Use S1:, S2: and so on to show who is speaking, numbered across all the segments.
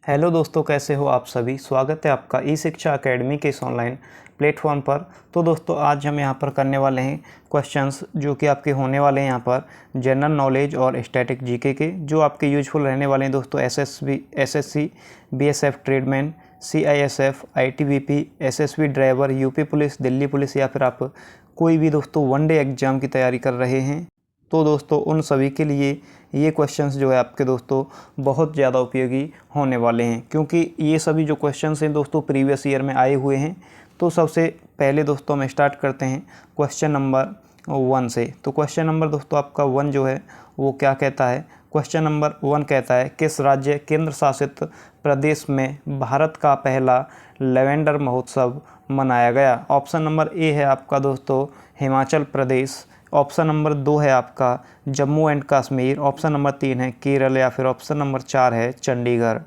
S1: Hello दोस्तों, कैसे हो आप सभी। स्वागत है आपका ई शिक्षा अकेडमी के इस ऑनलाइन प्लेटफॉर्म पर। तो दोस्तों, आज हम यहाँ पर करने वाले हैं क्वेश्चंस जो कि आपके होने वाले हैं यहाँ पर जनरल नॉलेज और स्टैटिक जीके के, जो आपके यूजफुल रहने वाले हैं दोस्तों। SSC, BSF tradesman, CISF, ITBP, SSB driver, UP police, Delhi police, या फिर आप कोई भी दोस्तों वनडे एग्ज़ाम की तैयारी कर रहे हैं तो दोस्तों उन सभी के लिए ये क्वेश्चंस जो है आपके दोस्तों बहुत ज़्यादा उपयोगी होने वाले हैं, क्योंकि ये सभी जो क्वेश्चंस हैं दोस्तों प्रीवियस ईयर में आए हुए हैं। तो सबसे पहले दोस्तों हम स्टार्ट करते हैं क्वेश्चन नंबर 1 से। तो क्वेश्चन नंबर दोस्तों आपका 1 जो है वो क्या कहता है। क्वेश्चन नंबर 1 कहता है, किस राज्य केंद्र शासित प्रदेश में भारत का पहला लेवेंडर महोत्सव मनाया गया। ऑप्शन नंबर ए है आपका दोस्तों हिमाचल प्रदेश, ऑप्शन नंबर 2 है आपका Jammu and Kashmir, option number 3 है केरल, या फिर ऑप्शन नंबर 4 है चंडीगढ़।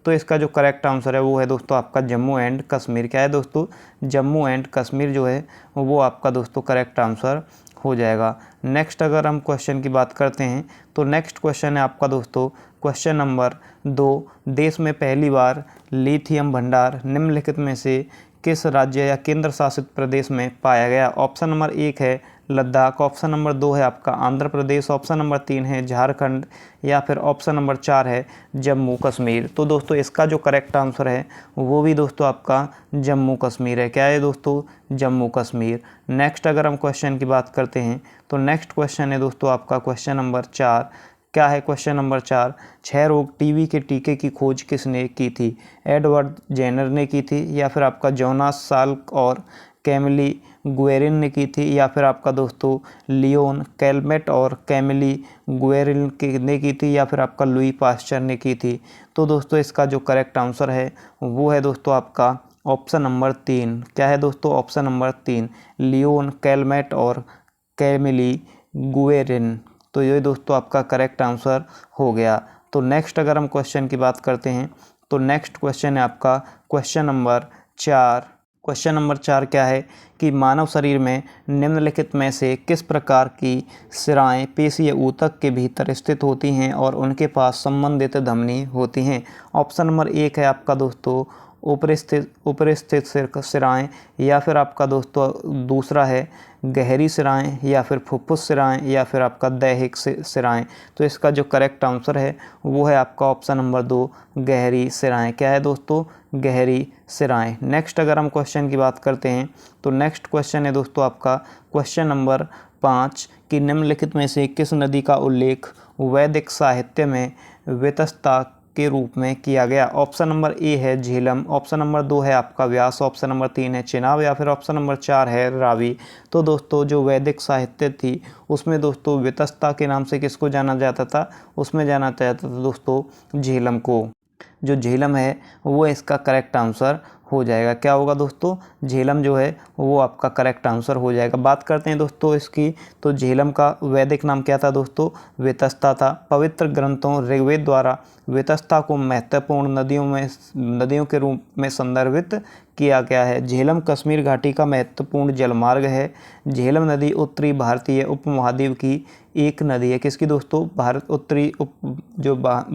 S1: तो इसका जो करेक्ट आंसर है वो है दोस्तों आपका जम्मू एंड कश्मीर। क्या है दोस्तों, जम्मू एंड कश्मीर जो है वो आपका दोस्तों करेक्ट आंसर हो जाएगा। नेक्स्ट अगर हम क्वेश्चन की बात करते हैं तो नेक्स्ट क्वेश्चन है आपका दोस्तों क्वेश्चन नंबर 2, देश में पहली बार लिथियम भंडार निम्नलिखित में से किस राज्य या केंद्र शासित प्रदेश में पाया गया। ऑप्शन नंबर 1 है लद्दाख, ऑप्शन नंबर 2 है आपका आंध्र प्रदेश, ऑप्शन नंबर 3 है झारखंड, या फिर ऑप्शन नंबर 4 है जम्मू कश्मीर। तो दोस्तों इसका जो करेक्ट आंसर है वो भी दोस्तों आपका जम्मू कश्मीर है। क्या है दोस्तों, जम्मू कश्मीर। नेक्स्ट अगर हम क्वेश्चन की बात करते हैं तो नेक्स्ट क्वेश्चन है दोस्तों आपका क्वेश्चन नंबर 4। क्या है क्वेश्चन नंबर 4, क्षय रोग टीबी के टीके की खोज किसने की थी। एडवर्ड जेनर ने की थी, या फिर आपका जोनास साल्क और कैमिली गुएरिन ने की थी, या फिर आपका दोस्तों लियोन कैलमेट और कैमिली गुएरिन ने की थी, या फिर आपका लुई पास्चर ने की थी। तो दोस्तों इसका जो करेक्ट आंसर है वो है दोस्तों आपका ऑप्शन नंबर 3। क्या है दोस्तों, ऑप्शन नंबर 3 लियोन कैलमेट और कैमिली गुएरिन। तो ये दोस्तों आपका करेक्ट आंसर हो गया। तो नेक्स्ट अगर हम क्वेश्चन की बात करते हैं तो नेक्स्ट क्वेश्चन है आपका क्वेश्चन नंबर 4। क्वेश्चन नंबर 4 क्या है कि मानव शरीर में निम्नलिखित में से किस प्रकार की सिराएं पेशीय ऊतक के भीतर स्थित होती हैं और उनके पास संबंधित धमनी होती हैं। ऑप्शन नंबर 1 है आपका दोस्तों ऊपर स्थित सिराएं, या फिर आपका दोस्तों दूसरा है गहरी सिराएं, या फिर फुफ्फुस सिराएं, या फिर आपका दैहिक सिराएं। तो इसका जो करेक्ट आंसर है वो है आपका ऑप्शन नंबर 2 गहरी सिराएं। क्या है दोस्तों, गहरी सिराएं। नेक्स्ट अगर हम क्वेश्चन की बात करते हैं तो नेक्स्ट क्वेश्चन है दोस्तों आपका क्वेश्चन नंबर 5 कि निम्नलिखित में से किस नदी का उल्लेख वैदिक साहित्य में वितस्ता के रूप में किया गया। ऑप्शन नंबर ए है झेलम, ऑप्शन नंबर 2 है आपका व्यास, ऑप्शन नंबर 3 है चिनाब, या फिर ऑप्शन नंबर 4 है रावी। तो दोस्तों जो वैदिक साहित्य थी उसमें दोस्तों वितस्ता के नाम से किसको जाना जाता था, उसमें जाना जाता था दोस्तों झेलम को। जो झेलम है वो इसका करेक्ट आंसर हो जाएगा। क्या होगा दोस्तों, झेलम जो है वो आपका करेक्ट आंसर हो जाएगा। बात करते हैं दोस्तों इसकी, तो झेलम का वैदिक नाम क्या था दोस्तों, वितस्ता था। पवित्र ग्रंथों ऋग्वेद द्वारा वितस्ता को महत्वपूर्ण नदियों के रूप में संदर्भित किया गया है। झेलम कश्मीर घाटी का महत्वपूर्ण जलमार्ग है। झेलम नदी उत्तरी भारतीय उपमहाद्वीप की एक नदी है। किसकी दोस्तों,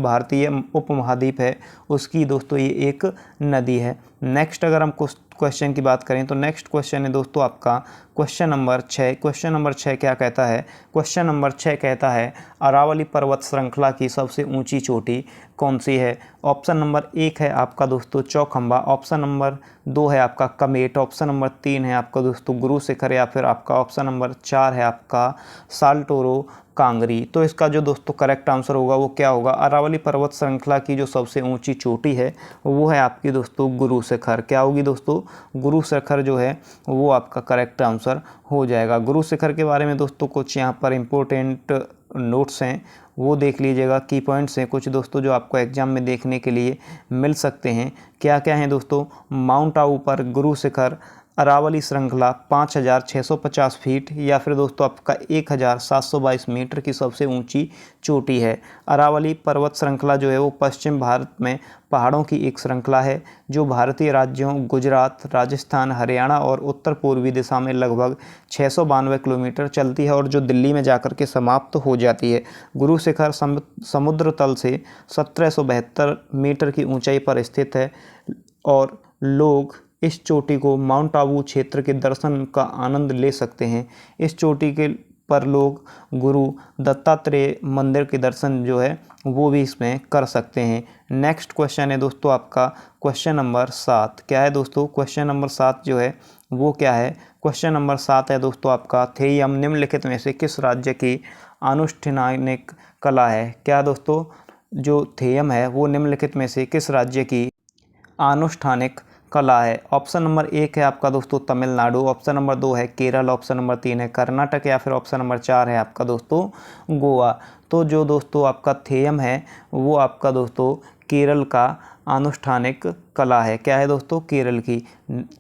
S1: भारतीय उपमहाद्वीप है उसकी दोस्तों ये एक नदी है। नेक्स्ट अगर हम क्वेश्चन की बात करें तो नेक्स्ट क्वेश्चन है दोस्तों आपका क्वेश्चन नंबर 6। क्वेश्चन नंबर 6 क्या कहता है, क्वेश्चन नंबर 6 कहता है अरावली पर्वत श्रृंखला की सबसे ऊंची चोटी कौन सी है। ऑप्शन नंबर 1 है आपका दोस्तों चौखंबा, ऑप्शन नंबर 2 है आपका कमेट, ऑप्शन नंबर 3 है आपका दोस्तों गुरु शिखर, या फिर आपका ऑप्शन नंबर 4 है आपका साल्टोरो कांगरी। तो इसका जो दोस्तों करेक्ट आंसर होगा वो क्या होगा, अरावली पर्वत श्रृंखला की जो सबसे ऊंची चोटी है वो है आपकी दोस्तों गुरु शिखर। क्या होगी दोस्तों, गुरु शिखर जो है वो आपका करेक्ट आंसर हो जाएगा। गुरु शिखर के बारे में दोस्तों कुछ यहाँ पर इम्पोर्टेंट नोट्स हैं वो देख लीजिएगा, की पॉइंट्स हैं कुछ दोस्तों जो आपको एग्जाम में देखने के लिए मिल सकते हैं। क्या क्या हैं दोस्तों, माउंट आबू पर गुरु शिखर अरावली श्रृंखला 5,650 फीट या फिर दोस्तों आपका 1,722 मीटर की सबसे ऊंची चोटी है। अरावली पर्वत श्रृंखला जो है वो पश्चिम भारत में पहाड़ों की एक श्रृंखला है जो भारतीय राज्यों गुजरात, राजस्थान, हरियाणा और उत्तर पूर्वी दिशा में लगभग 692 किलोमीटर चलती है और जो दिल्ली में जाकर के समाप्त हो जाती है। गुरु शिखर समुद्र तल से 1772 मीटर की ऊंचाई पर स्थित है और लोग इस चोटी को माउंट आबू क्षेत्र के दर्शन का आनंद ले सकते हैं। इस चोटी के पर लोग गुरु दत्तात्रेय मंदिर के दर्शन जो है वो भी इसमें कर सकते हैं। नेक्स्ट क्वेश्चन है दोस्तों आपका क्वेश्चन नंबर 7। क्या है दोस्तों क्वेश्चन नंबर 7 जो है वो क्या है? क्वेश्चन नंबर 7 है दोस्तों आपका थेयम निम्नलिखित में से किस राज्य की अनुष्ठानिक कला है? क्या दोस्तों जो थेयम है वो निम्नलिखित में से किस राज्य की अनुष्ठानिक कला है? ऑप्शन नंबर 1 है आपका दोस्तों तमिलनाडु, ऑप्शन नंबर 2 है केरल, ऑप्शन नंबर 3 है कर्नाटक या फिर ऑप्शन नंबर 4 है आपका दोस्तों गोवा। तो जो दोस्तों आपका थेयम है वो आपका दोस्तों केरल का अनुष्ठानिक कला है। क्या है दोस्तों? केरल की।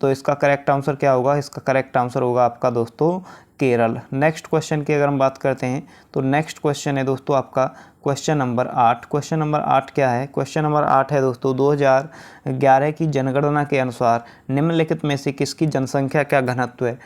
S1: तो इसका करेक्ट आंसर क्या होगा? इसका करेक्ट आंसर होगा आपका दोस्तों केरल। नेक्स्ट क्वेश्चन की अगर हम बात करते हैं तो नेक्स्ट क्वेश्चन है दोस्तों आपका क्वेश्चन नंबर 8। क्वेश्चन नंबर 8 क्या है? क्वेश्चन नंबर 8 है दोस्तों 2011 की जनगणना के अनुसार निम्नलिखित में से किसकी जनसंख्या का घनत्व है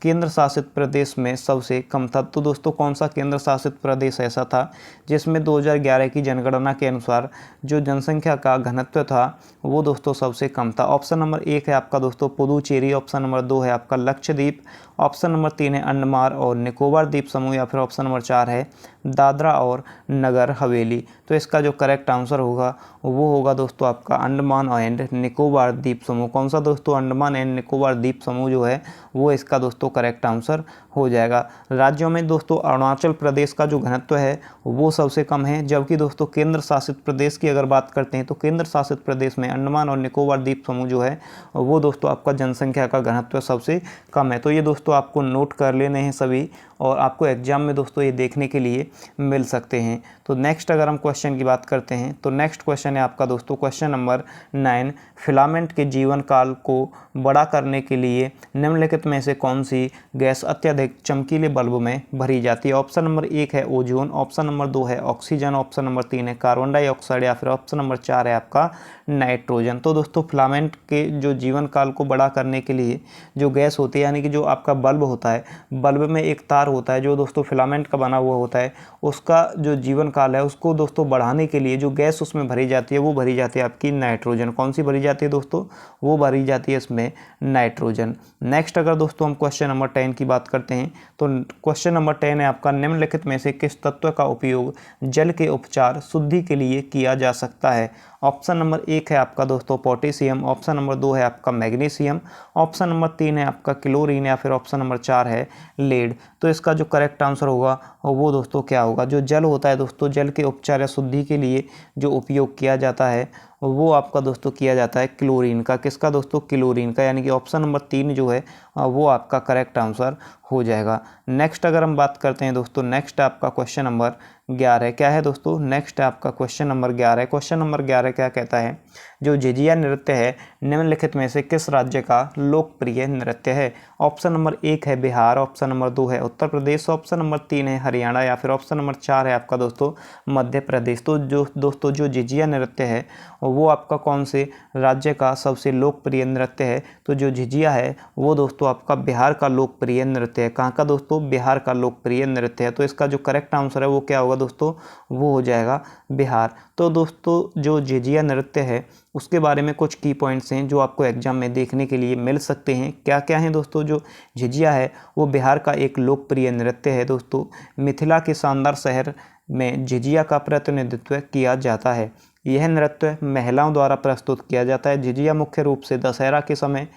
S1: केंद्र शासित प्रदेश में सबसे कम था? तो दोस्तों कौन सा केंद्र शासित प्रदेश ऐसा था जिसमें 2011 की जनगणना के अनुसार जो जनसंख्या का घनत्व था वो दोस्तों सबसे कम था? ऑप्शन नंबर 1 है आपका दोस्तों पुदुचेरी, ऑप्शन नंबर 2 है आपका लक्षद्वीप, ऑप्शन नंबर 3 है अंडमान और निकोबार द्वीप समूह या फिर ऑप्शन नंबर 4 है दादरा और नगर हवेली। तो इसका जो करेक्ट आंसर होगा वो होगा दोस्तों आपका अंडमान एंड निकोबार द्वीप समूह। कौन सा दोस्तों? अंडमान एंड निकोबार द्वीप समूह जो है वो इसका दोस्तों करेक्ट आंसर हो जाएगा। राज्यों में दोस्तों अरुणाचल प्रदेश का जो घनत्व है वो सबसे कम है, जबकि दोस्तों केंद्र शासित प्रदेश की अगर बात करते हैं तो केंद्र शासित प्रदेश में अंडमान और निकोबार द्वीप समूह जो है वो दोस्तों आपका जनसंख्या का घनत्व सबसे कम है। तो ये दोस्तों आपको नोट कर लेने हैं सभी और आपको एग्जाम में दोस्तों ये देखने के लिए मिल सकते हैं। तो नेक्स्ट अगर हम क्वेश्चन की बात करते हैं तो नेक्स्ट क्वेश्चन है आपका दोस्तों क्वेश्चन नंबर 9। फिलामेंट के जीवन काल को बड़ा करने के लिए निम्नलिखित में से कौन सी गैस अत्यधिक चमकीले बल्ब में भरी जाती है? ऑप्शन नंबर 1 है ओजोन, ऑप्शन नंबर 2 है ऑक्सीजन, ऑप्शन नंबर 3 है कार्बन डाइऑक्साइड या फिर ऑप्शन नंबर 4 है आपका नाइट्रोजन। तो दोस्तों फिलामेंट के जो जीवन काल को बड़ा करने के लिए जो गैस होती है यानी कि जो आपका बल्ब होता है, बल्ब में एक तार होता है जो दोस्तों फिलामेंट का बना हुआ होता है, उसका जो जीवन काल है उसको दोस्तों बढ़ाने के लिए जो गैस उसमें भरी जाती है वो भरी जाती है आपकी नाइट्रोजन। कौन सी भरी जाती है दोस्तों? वो भरी जाती है इसमें नाइट्रोजन। नेक्स्ट अगर दोस्तों हम क्वेश्चन नंबर 10 की बात करते हैं तो क्वेश्चन नंबर 10 है आपका निम्नलिखित में से किस तत्व का उपयोग जल के उपचार शुद्धि के लिए किया जा सकता है? ऑप्शन नंबर 1 है आपका दोस्तों पोटेशियम, ऑप्शन नंबर 2 है आपका मैग्नीशियम, ऑप्शन नंबर 3 है आपका क्लोरीन या फिर ऑप्शन नंबर 4 है लेड। तो इसका जो करेक्ट आंसर होगा वो दोस्तों क्या होगा? जो जल होता है दोस्तों, जल के उपचार या शुद्धि के लिए जो उपयोग किया जाता है वो आपका दोस्तों किया जाता है क्लोरीन का। किसका दोस्तों? क्लोरीन का, यानी कि ऑप्शन नंबर 3 जो है वो आपका करेक्ट आंसर हो जाएगा। नेक्स्ट अगर हम बात करते हैं दोस्तों, नेक्स्ट आपका क्वेश्चन नंबर 11। क्या है दोस्तों? नेक्स्ट आपका क्वेश्चन नंबर 11। क्वेश्चन नंबर 11 क्या कहता है? जो झिझिया नृत्य है निम्नलिखित में से किस राज्य का लोकप्रिय नृत्य है? ऑप्शन नंबर 1 है बिहार, ऑप्शन नंबर 2 है उत्तर प्रदेश, ऑप्शन नंबर 3 है हरियाणा या फिर ऑप्शन नंबर 4 है आपका दोस्तों मध्य प्रदेश। तो जो दोस्तों जो झिझिया नृत्य है वो आपका कौन से राज्य का सबसे लोकप्रिय नृत्य है? तो जो झिझिया है वो दोस्तों आपका बिहार का लोकप्रिय नृत्य है। कहाँ का दोस्तों? बिहार का लोकप्रिय नृत्य है। तो इसका जो करेक्ट आंसर है वो क्या होगा दोस्तों? वो हो जाएगा बिहार। तो दोस्तों जो झिझिया नृत्य है उसके बारे में कुछ की पॉइंट्स हैं जो आपको एग्जाम में देखने के लिए मिल सकते हैं। क्या क्या हैं दोस्तों? जो झिझिया है वो बिहार का एक लोकप्रिय नृत्य है दोस्तों। मिथिला के शानदार शहर में झिझिया का प्रतिनिधित्व किया जाता है। यह नृत्य महिलाओं द्वारा प्रस्तुत किया जाता है। झिझिया मुख्य रूप से दशहरा के समय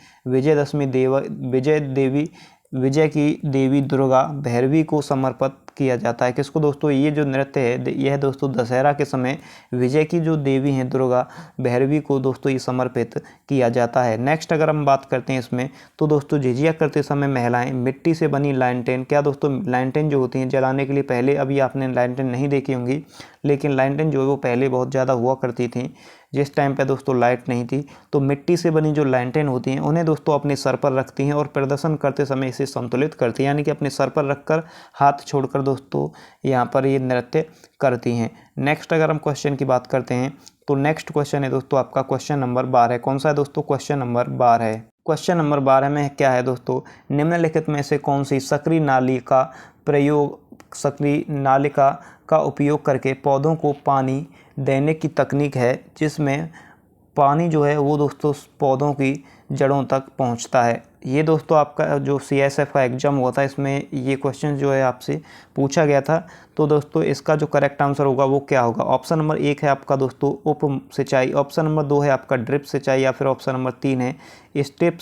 S1: विजय की देवी दुर्गा भैरवी को समर्पित किया जाता है। किसको दोस्तों? ये जो नृत्य है यह दोस्तों दशहरा के समय विजय की जो देवी हैं दुर्गा भैरवी को दोस्तों ये समर्पित किया जाता है। नेक्स्ट अगर हम बात करते हैं इसमें तो दोस्तों झिझिया करते समय महिलाएं मिट्टी से बनी लालटेन, क्या दोस्तों लालटेन जो होती हैं जलाने के लिए, पहले अभी आपने लालटेन नहीं देखी होंगी लेकिन लालटेन जो है वो पहले बहुत ज़्यादा हुआ करती थी, जिस टाइम पे दोस्तों लाइट नहीं थी तो मिट्टी से बनी जो लैंटेन होती हैं उन्हें दोस्तों अपने सर पर रखती हैं और प्रदर्शन करते समय इसे संतुलित करती हैं, यानी कि अपने सर पर रखकर हाथ छोड़कर दोस्तों यहाँ पर ये नृत्य करती हैं। नेक्स्ट अगर हम क्वेश्चन की बात करते हैं तो नेक्स्ट क्वेश्चन है दोस्तों आपका क्वेश्चन नंबर 12। कौन सा है दोस्तों? क्वेश्चन नंबर 12 है। क्वेश्चन नंबर 12 में क्या है दोस्तों? निम्नलिखित में से कौन सी सक्रिय नालिका का उपयोग करके पौधों को पानी देने की तकनीक है जिसमें पानी जो है वो दोस्तों पौधों की जड़ों तक पहुंचता है? ये दोस्तों आपका जो CSF का एग्ज़ाम हुआ था इसमें ये क्वेश्चन जो है आपसे पूछा गया था। तो दोस्तों इसका जो करेक्ट आंसर होगा वो क्या होगा? ऑप्शन नंबर 1 है आपका दोस्तों उप सिंचाई, ऑप्शन नंबर 2 है आपका ड्रिप सिंचाई, या फिर ऑप्शन नंबर 3 है स्टेप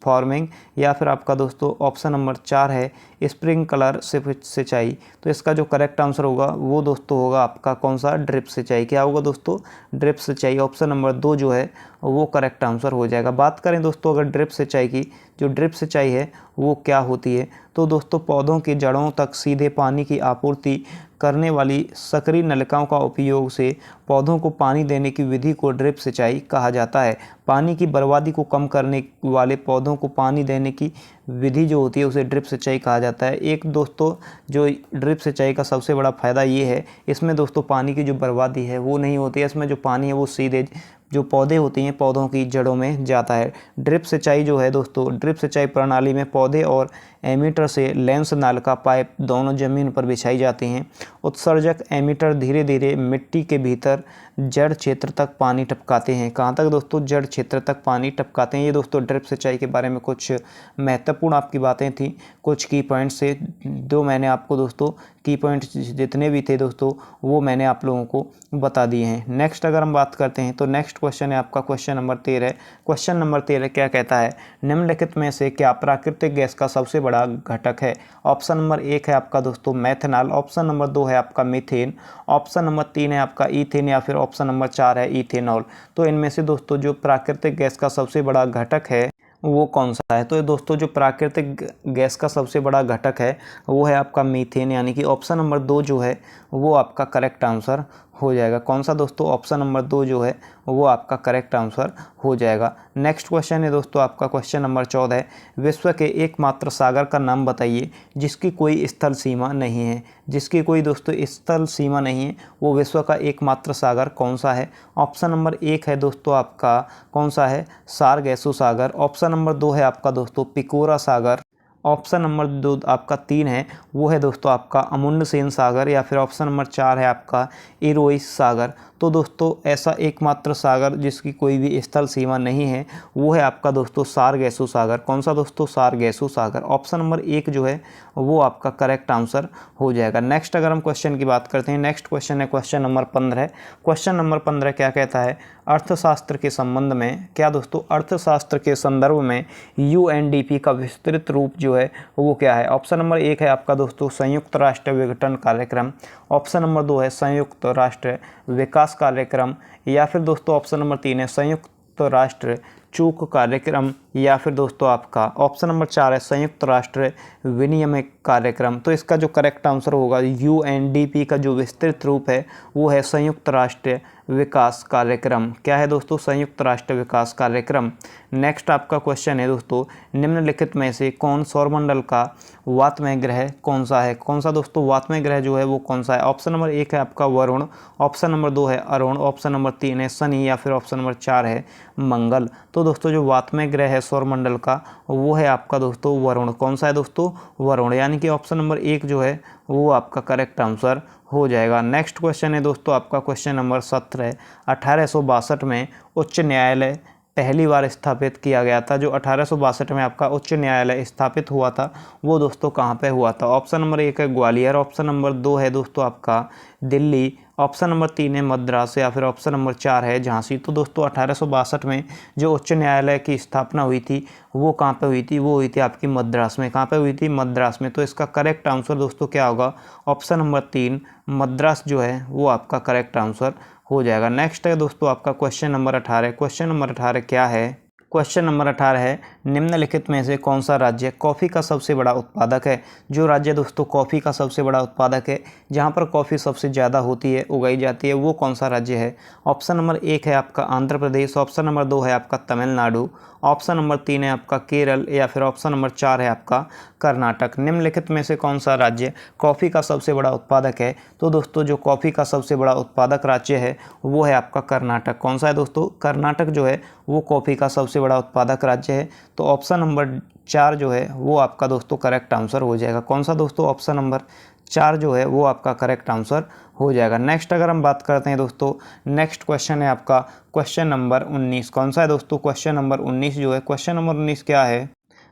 S1: फार्मिंग, या फिर आपका दोस्तों ऑप्शन नंबर 4 है स्प्रिंकलर सिंचाई। तो इसका जो करेक्ट आंसर होगा वो दोस्तों होगा आपका कौन सा? ड्रिप सिंचाई। क्या होगा दोस्तों? ड्रिप सिंचाई। ऑप्शन नंबर 2 जो है वो करेक्ट आंसर हो जाएगा। बात करें दोस्तों अगर ड्रिप सिंचाई की, जो ड्रिप सिंचाई है वो क्या होती है? तो दोस्तों पौधों की जड़ों तक सीधे पानी की आपूर्ति करने वाली सक्रिय नलिकाओं का उपयोग से पौधों को पानी देने की विधि को ड्रिप सिंचाई कहा जाता है। पानी की बर्बादी को कम करने वाले पौधों को पानी देने की विधि जो होती है उसे ड्रिप सिंचाई कहा जाता है। एक दोस्तों जो ड्रिप सिंचाई का सबसे बड़ा फ़ायदा ये है, इसमें दोस्तों पानी की जो बर्बादी है वो नहीं होती है। इसमें जो पानी है वो सीधे जो पौधे होती हैं पौधों की जड़ों में जाता है। ड्रिप सिंचाई जो है दोस्तों, ड्रिप सिंचाई प्रणाली में पौधे और एमीटर से लेंस नलिका पाइप दोनों ज़मीन पर बिछाई जाती हैं। उत्सर्जक एमीटर धीरे धीरे मिट्टी के भीतर जड़ क्षेत्र तक पानी टपकाते हैं। कहाँ तक दोस्तों? जड़ क्षेत्र तक पानी टपकाते हैं। ये दोस्तों ड्रिप सिंचाई के बारे में कुछ महत्वपूर्ण आपकी बातें थी, कुछ की पॉइंट्स से जो मैंने आपको दोस्तों की पॉइंट्स जितने भी थे दोस्तों वो मैंने आप लोगों को बता दिए हैं। नेक्स्ट अगर हम बात करते हैं तो नेक्स्ट क्वेश्चन है आपका क्वेश्चन नंबर 13। क्वेश्चन नंबर 13 क्या कहता है? निम्नलिखित में से क्या प्राकृतिक गैस का सबसे बड़ा घटक है? ऑप्शन नंबर 1 है आपका दोस्तों मेथनॉल, ऑप्शन नंबर 2 है आपका मीथेन, ऑप्शन नंबर 3 है आपका ईथेन, या फिर ऑप्शन नंबर 4 है इथेनॉल। तो इनमें से दोस्तों जो प्राकृतिक गैस का सबसे बड़ा घटक है वो कौन सा है? तो दोस्तों जो प्राकृतिक गैस का सबसे बड़ा घटक है वो है आपका मीथेन, यानी कि ऑप्शन नंबर 2 जो है वो आपका करेक्ट आंसर हो जाएगा। कौन सा दोस्तों? ऑप्शन नंबर 2 जो है वो आपका करेक्ट आंसर हो जाएगा। नेक्स्ट क्वेश्चन है दोस्तों आपका क्वेश्चन नंबर 14। विश्व के एकमात्र सागर का नाम बताइए जिसकी कोई स्थल सीमा नहीं है। जिसकी कोई दोस्तों स्थल सीमा नहीं है वो विश्व का एकमात्र सागर कौन सा है? ऑप्शन नंबर 1 है दोस्तों आपका कौन सा है? सारगैसो सागर, ऑप्शन नंबर 2 है आपका दोस्तों पिकोरा सागर, ऑप्शन नंबर 2 आपका 3 है वो है दोस्तों आपका अमुंडसेन सागर, या फिर ऑप्शन नंबर 4 है आपका इरोइस सागर। तो दोस्तों ऐसा एकमात्र सागर जिसकी कोई भी स्थल सीमा नहीं है वो है आपका दोस्तों सारगैसो सागर। कौन सा दोस्तों? सारगैसो सागर। ऑप्शन नंबर 1 जो है वो आपका करेक्ट आंसर हो जाएगा। नेक्स्ट अगर हम क्वेश्चन की बात करते हैं, नेक्स्ट क्वेश्चन है क्वेश्चन नंबर 15। क्वेश्चन नंबर 15 क्या कहता है? अर्थशास्त्र के संबंध में क्या दोस्तों? अर्थशास्त्र के संदर्भ में UNDP का विस्तृत रूप जो है वो क्या है? ऑप्शन नंबर 1 है आपका दोस्तों संयुक्त राष्ट्र विघटन कार्यक्रम, ऑप्शन नंबर 2 है संयुक्त राष्ट्र विकास कार्यक्रम, या फिर दोस्तों ऑप्शन नंबर 3 है संयुक्त राष्ट्र चूक कार्यक्रम, या फिर दोस्तों आपका ऑप्शन नंबर 4 है संयुक्त राष्ट्र विनियमन कार्यक्रम। तो इसका जो करेक्ट आंसर होगा UNDP का जो विस्तृत रूप है वो है संयुक्त राष्ट्र विकास कार्यक्रम। क्या है दोस्तों? संयुक्त राष्ट्र विकास कार्यक्रम। नेक्स्ट आपका क्वेश्चन है दोस्तों निम्नलिखित में से कौन सौरमंडल का वातमय ग्रह कौन सा है? कौन सा दोस्तों वातमय ग्रह जो है वो कौन सा है? ऑप्शन नंबर 1 है आपका वरुण, ऑप्शन नंबर 2 है अरुण, ऑप्शन नंबर 3 है शनि, या फिर ऑप्शन नंबर 4 है मंगल। तो दोस्तों जो वातमय ग्रह है सौरमंडल का वो है आपका दोस्तों वरुण। कौन सा है दोस्तों? वरुण, यानी कि ऑप्शन नंबर 1 जो है वो आपका करेक्ट आंसर हो जाएगा। नेक्स्ट क्वेश्चन है दोस्तों आपका क्वेश्चन नंबर 17। 1862 में उच्च न्यायालय पहली बार स्थापित किया गया था। जो 1862 में आपका उच्च न्यायालय स्थापित हुआ था वो दोस्तों कहाँ पे हुआ था? ऑप्शन नंबर 1 है ग्वालियर, ऑप्शन नंबर 2 है दोस्तों आपका दिल्ली, ऑप्शन नंबर 3 है मद्रास, या फिर ऑप्शन नंबर 4 है झांसी। तो दोस्तों 1862 में जो उच्च न्यायालय की स्थापना हुई थी वो कहाँ पे हुई थी? वो हुई थी आपकी मद्रास में। कहाँ पे हुई थी? मद्रास में। तो इसका करेक्ट आंसर दोस्तों क्या होगा? ऑप्शन नंबर 3 मद्रास जो है वो आपका करेक्ट आंसर हो जाएगा। नेक्स्ट है दोस्तों आपका क्वेश्चन नंबर 18। क्वेश्चन नंबर 18 क्या है? क्वेश्चन नंबर 18 है, निम्नलिखित में से कौन सा राज्य कॉफ़ी का सबसे बड़ा उत्पादक है। जो राज्य दोस्तों कॉफ़ी का सबसे बड़ा उत्पादक है, जहां पर कॉफ़ी सबसे ज़्यादा होती है, उगाई जाती है, वो कौन सा राज्य है। ऑप्शन नंबर 1 है आपका आंध्र प्रदेश, ऑप्शन नंबर 2 है आपका तमिलनाडु, ऑप्शन नंबर 3 है आपका केरल, या फिर ऑप्शन नंबर 4 है आपका कर्नाटक। निम्नलिखित में से कौन सा राज्य कॉफ़ी का सबसे बड़ा उत्पादक है। तो दोस्तों जो कॉफ़ी का सबसे बड़ा उत्पादक राज्य है वो है आपका कर्नाटक। कौन सा है दोस्तों, कर्नाटक जो है वो कॉफ़ी का सबसे बड़ा उत्पादक राज्य है। तो ऑप्शन नंबर 4 जो है वो आपका दोस्तों करेक्ट आंसर हो जाएगा। कौन सा दोस्तों, ऑप्शन नंबर 4 जो है वो आपका करेक्ट आंसर हो जाएगा। नेक्स्ट अगर हम बात करते हैं दोस्तों, नेक्स्ट क्वेश्चन है आपका क्वेश्चन नंबर 19। कौन सा है दोस्तों, क्वेश्चन नंबर 19 जो है, क्वेश्चन नंबर 19 क्या है।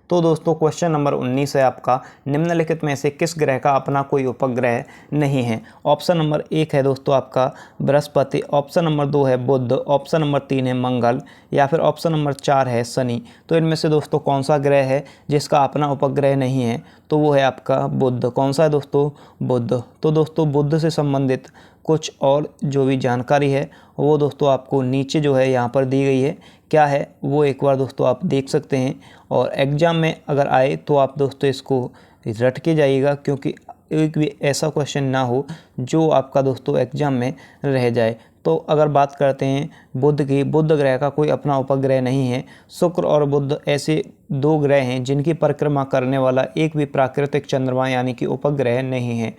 S1: तो दोस्तों क्वेश्चन नंबर 19 है आपका, निम्नलिखित में से किस ग्रह का अपना कोई उपग्रह नहीं है। ऑप्शन नंबर 1 है दोस्तों आपका बृहस्पति, ऑप्शन नंबर 2 है बुध, ऑप्शन नंबर 3 है मंगल, या फिर ऑप्शन नंबर 4 है शनि। तो इनमें से दोस्तों कौन सा ग्रह है जिसका अपना उपग्रह नहीं है। तो वो है आपका बुध। कौन सा है दोस्तों, बुध। तो दोस्तों बुध से संबंधित कुछ और जो भी जानकारी है वो दोस्तों आपको नीचे जो है यहाँ पर दी गई है। क्या है वो एक बार दोस्तों आप देख सकते हैं, और एग्ज़ाम में अगर आए तो आप दोस्तों इसको रट के जाइएगा, क्योंकि एक भी ऐसा क्वेश्चन ना हो जो आपका दोस्तों एग्ज़ाम में रह जाए। तो अगर बात करते हैं बुध की, बुध ग्रह का कोई अपना उपग्रह नहीं है। शुक्र और बुध ऐसे 2 ग्रह हैं जिनकी परिक्रमा करने वाला एक भी प्राकृतिक चंद्रमा यानी कि उपग्रह नहीं है।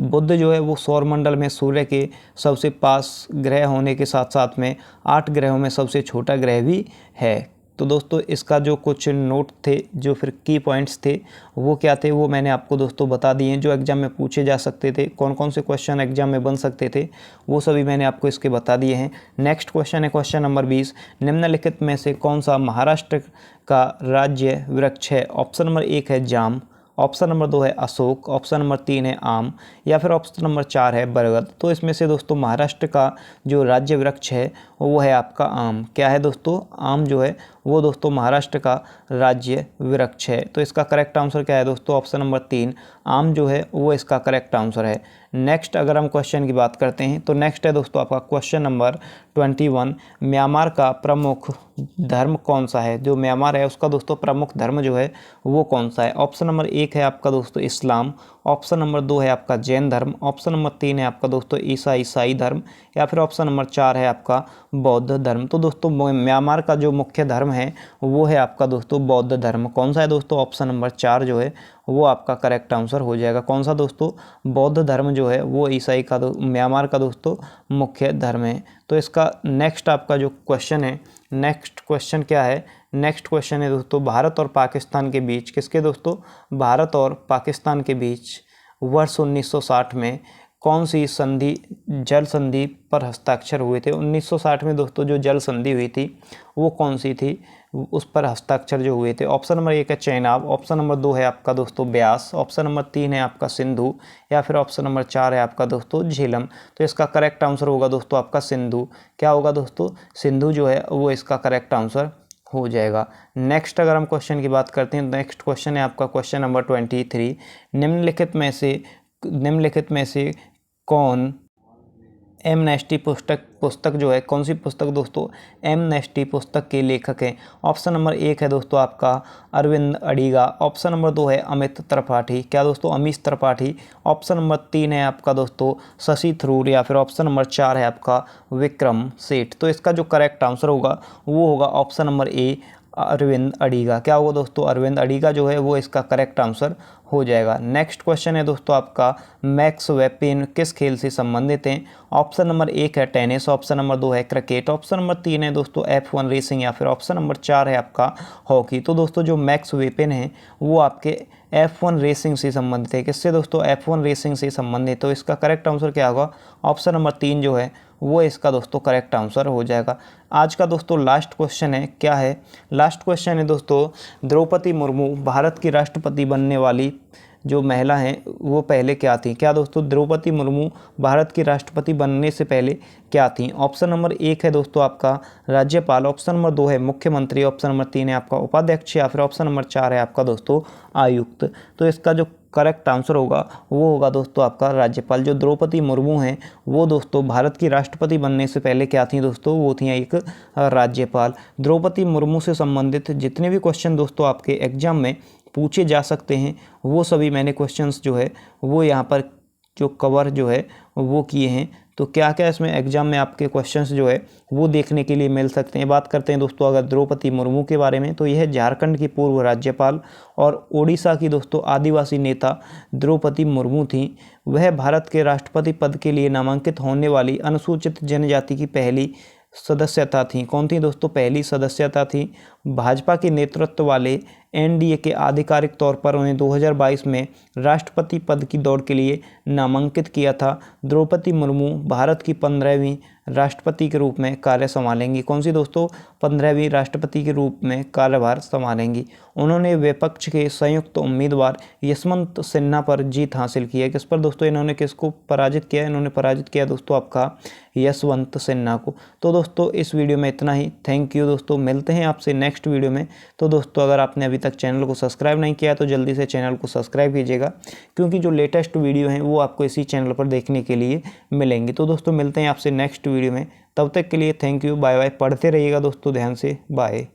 S1: बुध जो है वो सौरमंडल में सूर्य के सबसे पास ग्रह होने के साथ साथ में 8 ग्रहों में सबसे छोटा ग्रह भी है। तो दोस्तों इसका जो कुछ नोट थे, जो फिर की पॉइंट्स थे वो क्या थे, वो मैंने आपको दोस्तों बता दिए हैं। जो एग्ज़ाम में पूछे जा सकते थे, कौन कौन से क्वेश्चन एग्ज़ाम में बन सकते थे, वो सभी मैंने आपको इसके बता दिए हैं। नेक्स्ट क्वेश्चन है क्वेश्चन नंबर 20, निम्नलिखित में से कौन सा महाराष्ट्र का राज्य वृक्ष है। ऑप्शन नंबर 1 है जाम, ऑप्शन नंबर 2 है अशोक, ऑप्शन नंबर 3 है आम, या फिर ऑप्शन नंबर 4 है बरगद। तो इसमें से दोस्तों महाराष्ट्र का जो राज्य वृक्ष है वो है आपका आम। क्या है दोस्तों, आम जो है वो दोस्तों महाराष्ट्र का राज्य वृक्ष है। तो इसका करेक्ट आंसर क्या है दोस्तों, ऑप्शन नंबर 3 आम जो है वो इसका करेक्ट आंसर है। नेक्स्ट अगर हम क्वेश्चन की बात करते हैं तो नेक्स्ट है दोस्तों आपका क्वेश्चन नंबर 21, म्यांमार का प्रमुख धर्म कौन सा है। जो म्यांमार है उसका दोस्तों प्रमुख धर्म जो है वो कौन सा है। ऑप्शन नंबर 1 है आपका दोस्तों इस्लाम, ऑप्शन नंबर 2 है आपका जैन धर्म, ऑप्शन नंबर 3 है आपका दोस्तों ईसाई धर्म, या फिर ऑप्शन नंबर 4 है आपका बौद्ध धर्म। तो दोस्तों म्यांमार का जो मुख्य धर्म है वो है आपका दोस्तों बौद्ध धर्म। कौन सा है दोस्तों, ऑप्शन नंबर 4 जो है वो आपका करेक्ट आंसर हो जाएगा। कौन सा दोस्तों, बौद्ध धर्म जो है वो ईसाई का म्यांमार का दोस्तों मुख्य धर्म है। तो इसका नेक्स्ट आपका जो क्वेश्चन है, नेक्स्ट क्वेश्चन क्या है, नेक्स्ट क्वेश्चन है दोस्तों भारत और पाकिस्तान के बीच, किसके दोस्तों, भारत और पाकिस्तान के बीच वर्ष 1960 में कौन सी संधि, जल संधि पर हस्ताक्षर हुए थे। 1960 में दोस्तों जो जल संधि हुई थी वो कौन सी थी, उस पर हस्ताक्षर जो हुए थे। ऑप्शन नंबर 1 है चेनाब, ऑप्शन नंबर 2 है आपका दोस्तों ब्यास, ऑप्शन नंबर 3 है आपका सिंधु, या फिर ऑप्शन नंबर 4 है आपका दोस्तों झेलम। तो इसका करेक्ट आंसर होगा दोस्तों आपका सिंधु। क्या होगा दोस्तों, सिंधु जो है वो इसका करेक्ट आंसर हो जाएगा। नेक्स्ट अगर हम क्वेश्चन की बात करते हैं, नेक्स्ट क्वेश्चन है आपका क्वेश्चन नंबर 23, निम्नलिखित में से कौन एमनेस्टी पुस्तक जो है, कौन सी पुस्तक दोस्तों, एमनेस्टी पुस्तक के लेखक हैं। ऑप्शन नंबर 1 है दोस्तों आपका अरविंद अडिगा, ऑप्शन नंबर 2 है अमित त्रिपाठी, क्या दोस्तों, अमित त्रिपाठी, ऑप्शन नंबर 3 है आपका दोस्तों शशि थरूर, या फिर ऑप्शन नंबर 4 है आपका विक्रम सेठ। तो इसका जो करेक्ट आंसर होगा वो होगा option number A Arvind Adiga. क्या होगा दोस्तों, अरविंद अडिगा जो है वो इसका करेक्ट आंसर हो जाएगा। नेक्स्ट क्वेश्चन है दोस्तों आपका मैक्स वेपिन किस खेल से संबंधित हैं। ऑप्शन नंबर 1 है टेनिस, ऑप्शन नंबर 2 है क्रिकेट, ऑप्शन नंबर 3 है दोस्तों F1 रेसिंग, या फिर ऑप्शन नंबर 4 है आपका हॉकी। तो दोस्तों जो मैक्स वेपिन है वो आपके F1 रेसिंग से संबंधित है। किससे दोस्तों, F1 रेसिंग से संबंधित। तो इसका करेक्ट आंसर क्या होगा, ऑप्शन नंबर 3 जो है वो इसका दोस्तों करेक्ट आंसर हो जाएगा। आज का दोस्तों लास्ट क्वेश्चन है, क्या है, लास्ट क्वेश्चन है दोस्तों द्रौपदी मुर्मू भारत की राष्ट्रपति बनने वाली जो महिला हैं वो पहले क्या थी? क्या दोस्तों द्रौपदी मुर्मू भारत की राष्ट्रपति बनने से पहले क्या थी? ऑप्शन नंबर 1 है दोस्तों आपका राज्यपाल, ऑप्शन नंबर 2 है मुख्यमंत्री, ऑप्शन नंबर 3 है आपका उपाध्यक्ष, या फिर ऑप्शन नंबर 4 है आपका दोस्तों आयुक्त। तो इसका जो करेक्ट आंसर होगा वो होगा दोस्तों आपका राज्यपाल। जो द्रौपदी मुर्मू हैं वो दोस्तों भारत की राष्ट्रपति बनने से पहले क्या थी दोस्तों? वो थी एक राज्यपाल। द्रौपदी मुर्मू से संबंधित जितने भी क्वेश्चन दोस्तों आपके एग्जाम में पूछे जा सकते हैं वो सभी मैंने क्वेश्चंस जो है वो यहाँ पर जो कवर जो है वो किए हैं। तो क्या क्या इसमें एग्जाम में आपके क्वेश्चंस जो है वो देखने के लिए मिल सकते हैं। बात करते हैं दोस्तों अगर द्रौपदी मुर्मू के बारे में, तो यह झारखंड की पूर्व राज्यपाल और ओडिशा की दोस्तों आदिवासी नेता द्रौपदी मुर्मू थी। वह भारत के राष्ट्रपति पद के लिए नामांकित होने वाली अनुसूचित जनजाति की पहली सदस्यता थी। कौन थी दोस्तों? पहली सदस्यता थी। भाजपा के नेतृत्व वाले एनडीए के आधिकारिक तौर पर उन्हें 2022 में राष्ट्रपति पद की दौड़ के लिए नामांकित किया था। द्रौपदी मुर्मू भारत की 15वीं राष्ट्रपति के रूप में कार्य संभालेंगी। कौन सी दोस्तों? 15वीं राष्ट्रपति के रूप में कार्यभार संभालेंगी। उन्होंने विपक्ष के संयुक्त उम्मीदवार यशवंत सिन्हा पर जीत हासिल की है। किस पर दोस्तों? इन्होंने किसको पराजित किया? इन्होंने पराजित किया दोस्तों आपका यशवंत सिन्हा को। तो दोस्तों इस वीडियो में इतना ही। थैंक यू दोस्तों, मिलते हैं आपसे नेक्स्ट वीडियो में। तो दोस्तों अगर आपने अभी तक चैनल को सब्सक्राइब नहीं किया तो जल्दी से चैनल को सब्सक्राइब कीजिएगा, क्योंकि जो लेटेस्ट वीडियो हैं वो आपको इसी चैनल पर देखने के लिए मिलेंगे। तो दोस्तों मिलते हैं आपसे नेक्स्ट वीडियो में, तब तक के लिए थैंक यू, बाय बाय। पढ़ते रहिएगा दोस्तों ध्यान से, बाय।